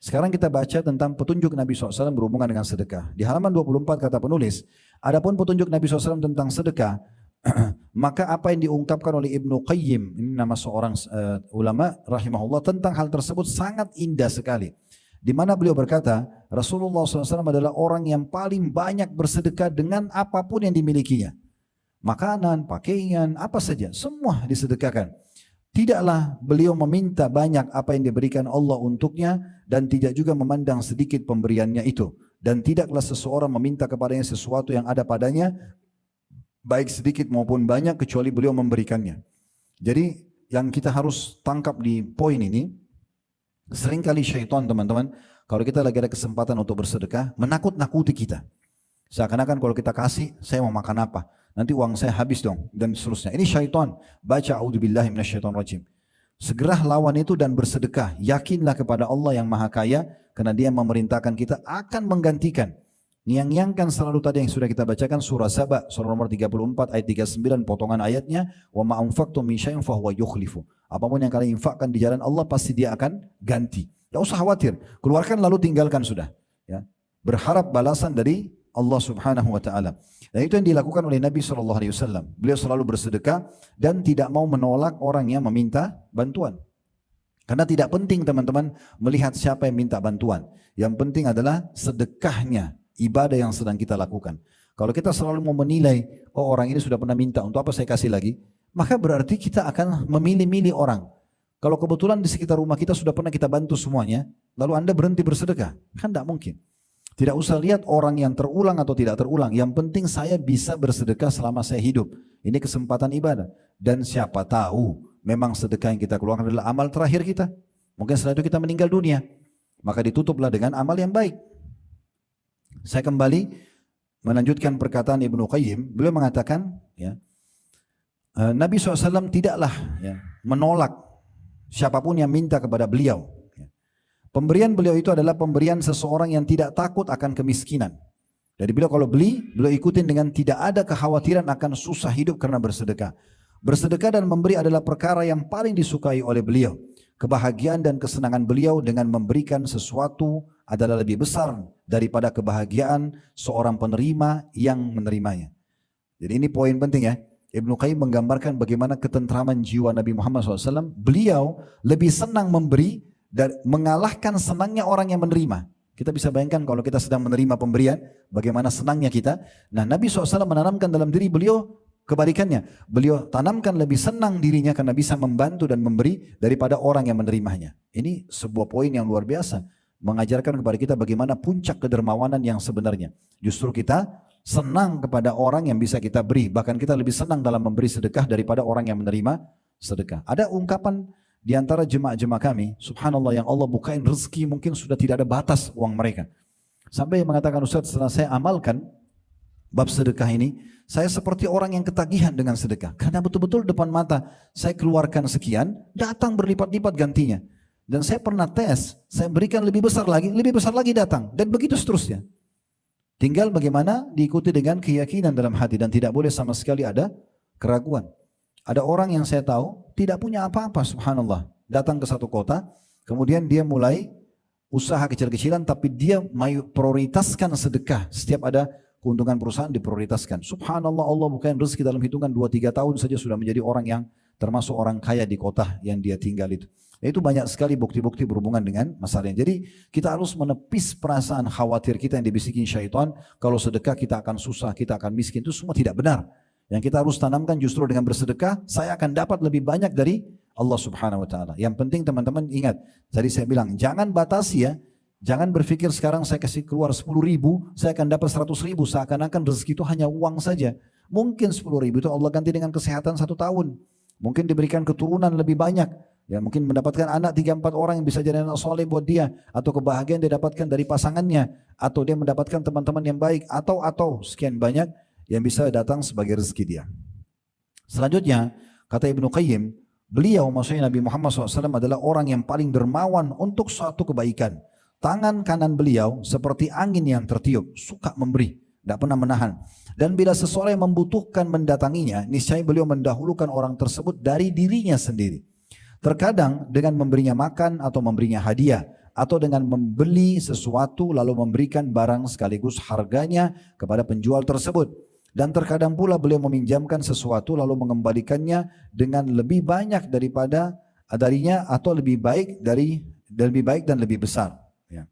Sekarang kita baca tentang petunjuk Nabi SAW berhubungan dengan sedekah. Di halaman 24 kata penulis, adapun petunjuk Nabi SAW tentang sedekah, maka apa yang diungkapkan oleh Ibnu Qayyim, ini nama seorang ulama rahimahullah, tentang hal tersebut sangat indah sekali. Di mana beliau berkata, Rasulullah SAW adalah orang yang paling banyak bersedekah dengan apapun yang dimilikinya. Makanan, pakaian, apa saja, semua disedekahkan. Tidaklah beliau meminta banyak apa yang diberikan Allah untuknya dan tidak juga memandang sedikit pemberiannya itu. Dan tidaklah seseorang meminta kepadanya sesuatu yang ada padanya, baik sedikit maupun banyak, kecuali beliau memberikannya. Jadi yang kita harus tangkap di poin ini, seringkali syaitan teman-teman, kalau kita lagi ada kesempatan untuk bersedekah, menakut-nakuti kita. Seakan-akan kalau kita kasih, saya mau makan apa? Nanti uang saya habis dong, dan seterusnya. Ini syaitan. Baca a'udzubillahi minasyaitonirrajim. Segera lawan itu dan bersedekah. Yakinlah kepada Allah yang maha kaya, karena dia memerintahkan kita akan menggantikan. Yang selalu tadi yang sudah kita bacakan surah Saba, surah nomor 34 ayat 39 potongan ayatnya, wa ma anfaqtum min syai'in fahuwa yukhlifu. Apapun yang kalian infakkan di jalan Allah pasti dia akan ganti. Tidak usah khawatir, keluarkan lalu tinggalkan sudah. Ya. Berharap balasan dari Allah Subhanahu wa taala. Dan itu yang dilakukan oleh Nabi SAW. Beliau selalu bersedekah dan tidak mau menolak orang yang meminta bantuan. Karena tidak penting teman-teman melihat siapa yang minta bantuan. Yang penting adalah sedekahnya, ibadah yang sedang kita lakukan. Kalau kita selalu mau menilai, oh orang ini sudah pernah minta, untuk apa saya kasih lagi? Maka berarti kita akan memilih-milih orang. Kalau kebetulan di sekitar rumah kita sudah pernah kita bantu semuanya, lalu Anda berhenti bersedekah, kan tidak mungkin. Tidak usah lihat orang yang terulang atau tidak terulang. Yang penting saya bisa bersedekah selama saya hidup. Ini kesempatan ibadah. Dan siapa tahu memang sedekah yang kita keluarkan adalah amal terakhir kita. Mungkin setelah itu kita meninggal dunia. Maka ditutuplah dengan amal yang baik. Saya kembali melanjutkan perkataan Ibnu Qayyim. Beliau mengatakan, ya, Nabi SAW tidaklah menolak siapapun yang minta kepada beliau. Pemberian beliau itu adalah pemberian seseorang yang tidak takut akan kemiskinan. Jadi beliau kalau beliau ikutin dengan tidak ada kekhawatiran akan susah hidup karena bersedekah. Bersedekah dan memberi adalah perkara yang paling disukai oleh beliau. Kebahagiaan dan kesenangan beliau dengan memberikan sesuatu adalah lebih besar daripada kebahagiaan seorang penerima yang menerimanya. Jadi ini poin penting ya. Ibnu Qayyim menggambarkan bagaimana ketentraman jiwa Nabi Muhammad SAW. Beliau lebih senang memberi dan mengalahkan senangnya orang yang menerima. Kita bisa bayangkan kalau kita sedang menerima pemberian, bagaimana senangnya kita. Nah, Nabi SAW menanamkan dalam diri beliau kebalikannya. Beliau tanamkan lebih senang dirinya karena bisa membantu dan memberi daripada orang yang menerimanya. Ini sebuah poin yang luar biasa. Mengajarkan kepada kita bagaimana puncak kedermawanan yang sebenarnya. Justru kita senang kepada orang yang bisa kita beri. Bahkan kita lebih senang dalam memberi sedekah daripada orang yang menerima sedekah. Ada ungkapan di antara jemaah-jemaah kami, subhanallah, yang Allah bukain rezeki mungkin sudah tidak ada batas uang mereka. Sampai yang mengatakan, Ustaz, setelah saya amalkan bab sedekah ini, saya seperti orang yang ketagihan dengan sedekah. Karena betul-betul depan mata saya keluarkan sekian, datang berlipat-lipat gantinya. Dan saya pernah tes, saya berikan lebih besar lagi datang. Dan begitu seterusnya. Tinggal bagaimana diikuti dengan keyakinan dalam hati dan tidak boleh sama sekali ada keraguan. Ada orang yang saya tahu tidak punya apa-apa, subhanallah. Datang ke satu kota, kemudian dia mulai usaha kecil-kecilan, tapi dia prioritaskan sedekah. Setiap ada keuntungan perusahaan diprioritaskan. Subhanallah, Allah bukain rezeki dalam hitungan 2-3 tahun saja sudah menjadi orang yang termasuk orang kaya di kota yang dia tinggal itu. Itu banyak sekali bukti-bukti berhubungan dengan masalahnya. Jadi kita harus menepis perasaan khawatir kita yang dibisikin syaitan. Kalau sedekah kita akan susah, kita akan miskin. Itu semua tidak benar. Yang kita harus tanamkan justru dengan bersedekah, saya akan dapat lebih banyak dari Allah Subhanahu wa taala. Yang penting teman-teman ingat, tadi saya bilang jangan batasi ya. Jangan berpikir sekarang saya kasih keluar 10.000, saya akan dapat 100.000, seakan-akan rezeki itu hanya uang saja. Mungkin 10.000 itu Allah ganti dengan kesehatan 1 tahun. Mungkin diberikan keturunan lebih banyak. Ya, mungkin mendapatkan anak 3-4 orang yang bisa jadi anak soleh buat dia. Atau kebahagiaan dia dapatkan dari pasangannya. Atau dia mendapatkan teman-teman yang baik. Atau sekian banyak yang bisa datang sebagai rezeki dia. Selanjutnya, kata Ibnu Qayyim, beliau maksudnya Nabi Muhammad SAW adalah orang yang paling dermawan untuk suatu kebaikan. Tangan kanan beliau seperti angin yang tertiup, suka memberi, tidak pernah menahan. Dan bila seseorang yang membutuhkan mendatanginya, niscaya beliau mendahulukan orang tersebut dari dirinya sendiri. Terkadang dengan memberinya makan atau memberinya hadiah, atau dengan membeli sesuatu lalu memberikan barang sekaligus harganya kepada penjual tersebut. Dan terkadang pula beliau meminjamkan sesuatu lalu mengembalikannya dengan lebih banyak darinya atau lebih baik dan lebih besar. Ya.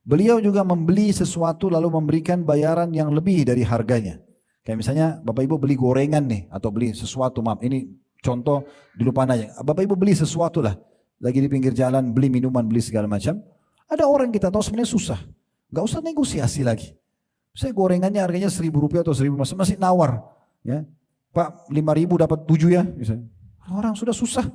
Beliau juga membeli sesuatu lalu memberikan bayaran yang lebih dari harganya. Kayak misalnya Bapak Ibu beli gorengan nih atau beli sesuatu, maaf ini contoh di depan aja. Bapak Ibu beli sesuatu lah, lagi di pinggir jalan beli minuman, beli segala macam. Ada orang kita tahu sebenarnya susah, nggak usah negosiasi lagi. Saya gorengannya harganya Rp1.000 atau 1.000 masih nawar, ya Pak 5.000 dapat 7 ya, misalnya. Orang sudah susah,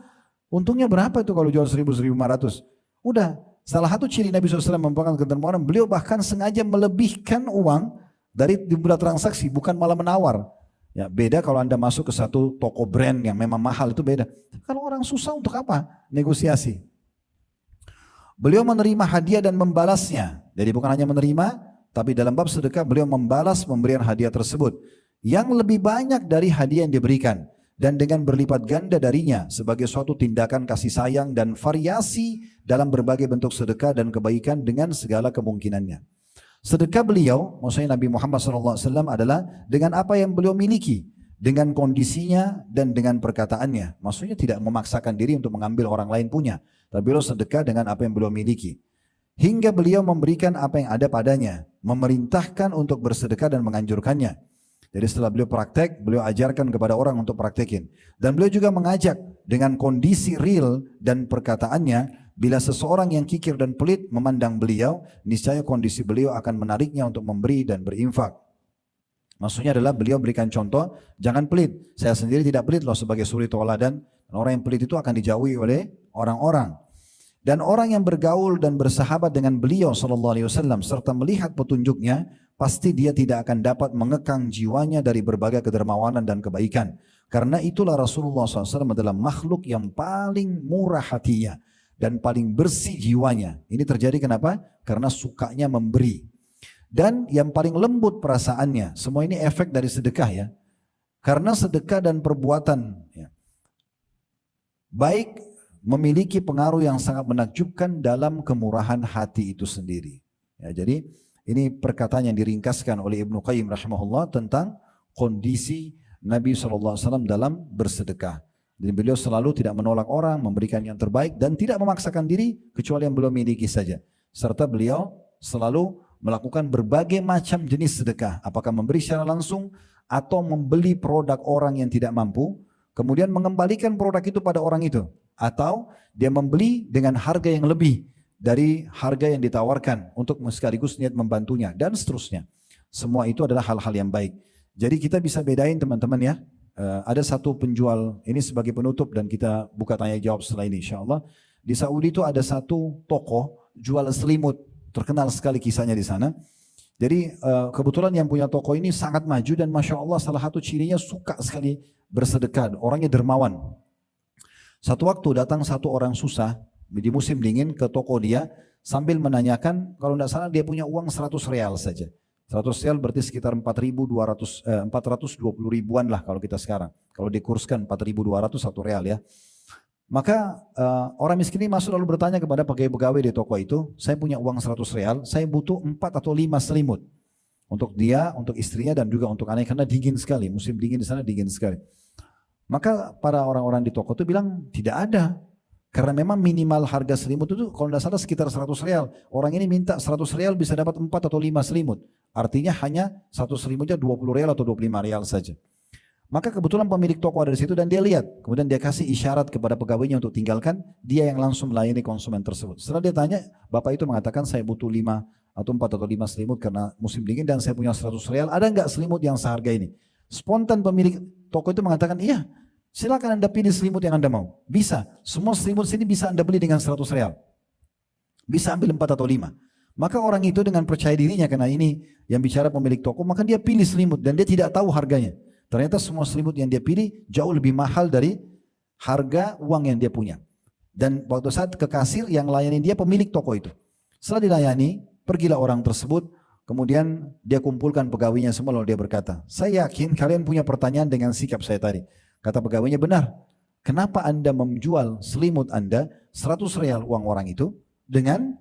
untungnya berapa itu kalau jual 1.000, 1.500? Udah, salah satu ciri Nabi SAW merupakan ketermawanan, beliau bahkan sengaja melebihkan uang dari jumlah transaksi, bukan malah menawar. Ya beda kalau Anda masuk ke satu toko brand yang memang mahal, itu beda. Kalau orang susah untuk apa? Negosiasi. Beliau menerima hadiah dan membalasnya, jadi bukan hanya menerima, tapi dalam bab sedekah beliau membalas pemberian hadiah tersebut yang lebih banyak dari hadiah yang diberikan dan dengan berlipat ganda darinya sebagai suatu tindakan kasih sayang dan variasi dalam berbagai bentuk sedekah dan kebaikan dengan segala kemungkinannya. Sedekah beliau, maksudnya Nabi Muhammad SAW adalah dengan apa yang beliau miliki, dengan kondisinya dan dengan perkataannya. Maksudnya tidak memaksakan diri untuk mengambil orang lain punya, tapi beliau sedekah dengan apa yang beliau miliki. Hingga beliau memberikan apa yang ada padanya, memerintahkan untuk bersedekah dan menganjurkannya. Jadi setelah beliau praktek, beliau ajarkan kepada orang untuk praktekin. Dan beliau juga mengajak dengan kondisi real dan perkataannya, bila seseorang yang kikir dan pelit memandang beliau, niscaya kondisi beliau akan menariknya untuk memberi dan berinfak. Maksudnya adalah beliau berikan contoh, jangan pelit. Saya sendiri tidak pelit loh sebagai suri tauladan. Orang yang pelit itu akan dijauhi oleh orang-orang. Dan orang yang bergaul dan bersahabat dengan beliau SAW serta melihat petunjuknya, pasti dia tidak akan dapat mengekang jiwanya dari berbagai kedermawanan dan kebaikan. Karena itulah Rasulullah SAW adalah makhluk yang paling murah hatinya dan paling bersih jiwanya. Ini terjadi kenapa? Karena sukanya memberi. Dan yang paling lembut perasaannya. Semua ini efek dari sedekah ya. Karena sedekah dan perbuatan ya, baik memiliki pengaruh yang sangat menakjubkan dalam kemurahan hati itu sendiri. Ya, jadi ini perkataan yang diringkaskan oleh Ibnu Qayyim rahimahullah tentang kondisi Nabi SAW dalam bersedekah. Jadi beliau selalu tidak menolak orang, memberikan yang terbaik dan tidak memaksakan diri kecuali yang beliau miliki saja. Serta beliau selalu melakukan berbagai macam jenis sedekah. Apakah memberi secara langsung atau membeli produk orang yang tidak mampu, kemudian mengembalikan produk itu pada orang itu. Atau dia membeli dengan harga yang lebih dari harga yang ditawarkan untuk sekaligus niat membantunya dan seterusnya. Semua itu adalah hal-hal yang baik. Jadi kita bisa bedain teman-teman ya. Ada satu penjual, ini sebagai penutup dan kita buka tanya jawab setelah ini insyaAllah. Di Saudi itu ada satu toko jual selimut, terkenal sekali kisahnya di sana. Jadi kebetulan yang punya toko ini sangat maju dan Masya Allah salah satu cirinya suka sekali bersedekah, orangnya dermawan. Satu waktu datang satu orang susah di musim dingin ke toko dia sambil menanyakan, kalau tidak salah dia punya uang 100 real saja. 100 real berarti sekitar 420 ribuan lah kalau kita sekarang. Kalau dikurskan 4.200 1 real ya. Maka orang miskin ini masuk lalu bertanya kepada pegawai di toko itu, saya punya uang 100 real, saya butuh 4 atau 5 selimut. Untuk dia, untuk istrinya dan juga untuk anaknya karena dingin sekali, musim dingin di sana dingin sekali. Maka para orang-orang di toko itu bilang tidak ada. Karena memang minimal harga selimut itu kalau tidak salah sekitar 100 real. Orang ini minta 100 real bisa dapat 4 atau 5 selimut. Artinya hanya satu selimutnya 20 real atau 25 real saja. Maka kebetulan pemilik toko ada di situ dan dia lihat. Kemudian dia kasih isyarat kepada pegawainya untuk tinggalkan. Dia yang langsung melayani konsumen tersebut. Setelah dia tanya, bapak itu mengatakan saya butuh 5 atau 4 atau 5 selimut karena musim dingin dan saya punya 100 real. Ada enggak selimut yang seharga ini? Spontan pemilik toko itu mengatakan, iya, silakan Anda pilih selimut yang Anda mau. Bisa, semua selimut sini bisa Anda beli dengan 100 real. Bisa ambil 4 atau 5. Maka orang itu dengan percaya dirinya, karena ini yang bicara pemilik toko, maka dia pilih selimut dan dia tidak tahu harganya. Ternyata semua selimut yang dia pilih jauh lebih mahal dari harga uang yang dia punya. Dan waktu saat ke kasir yang layani dia pemilik toko itu. Setelah dilayani, pergilah orang tersebut. Kemudian dia kumpulkan pegawainya semua lalu dia berkata, saya yakin kalian punya pertanyaan dengan sikap saya tadi. Kata pegawainya, benar. Kenapa Anda menjual selimut Anda 100 real uang orang itu dengan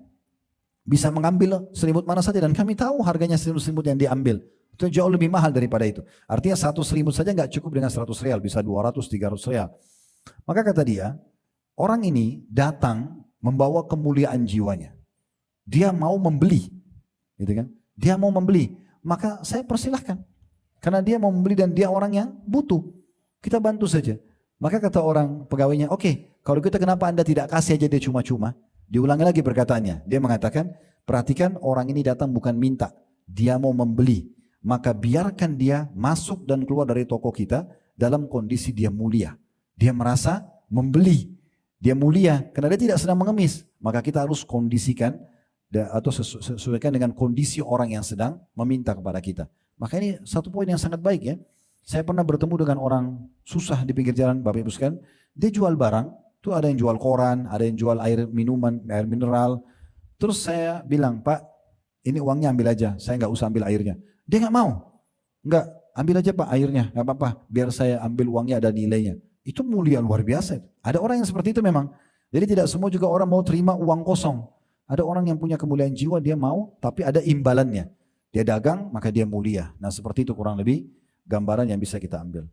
bisa mengambil selimut mana saja, dan kami tahu harganya selimut-selimut yang diambil itu jauh lebih mahal daripada itu. Artinya satu selimut saja nggak cukup dengan 100 real, bisa 200, 300 real. Maka kata dia, orang ini datang membawa kemuliaan jiwanya. Dia mau membeli, gitu kan? Dia mau membeli, maka saya persilahkan. Karena dia mau membeli dan dia orang yang butuh. Kita bantu saja. Maka kata orang pegawainya, oke, kalau kita kenapa Anda tidak kasih aja dia cuma-cuma? Diulangi lagi perkataannya. Dia mengatakan, perhatikan orang ini datang bukan minta, dia mau membeli. Maka biarkan dia masuk dan keluar dari toko kita dalam kondisi dia mulia. Dia merasa membeli. Dia mulia karena dia tidak sedang mengemis. Maka kita harus kondisikan atau sesuaikan dengan kondisi orang yang sedang meminta kepada kita. Maka ini satu poin yang sangat baik ya. Saya pernah bertemu dengan orang susah di pinggir jalan, Bapak Ibu sekalian. Dia jual barang, tuh ada yang jual koran, ada yang jual air minuman, air mineral. Terus saya bilang, Pak, ini uangnya ambil aja, saya nggak usah ambil airnya. Dia nggak mau, nggak, ambil aja Pak airnya, nggak apa-apa, biar saya ambil uangnya ada nilainya. Itu mulia luar biasa. Ada orang yang seperti itu memang. Jadi tidak semua juga orang mau terima uang kosong. Ada orang yang punya kemuliaan jiwa, dia mau, tapi ada imbalannya. Dia dagang, maka dia mulia. Nah seperti itu kurang lebih gambaran yang bisa kita ambil.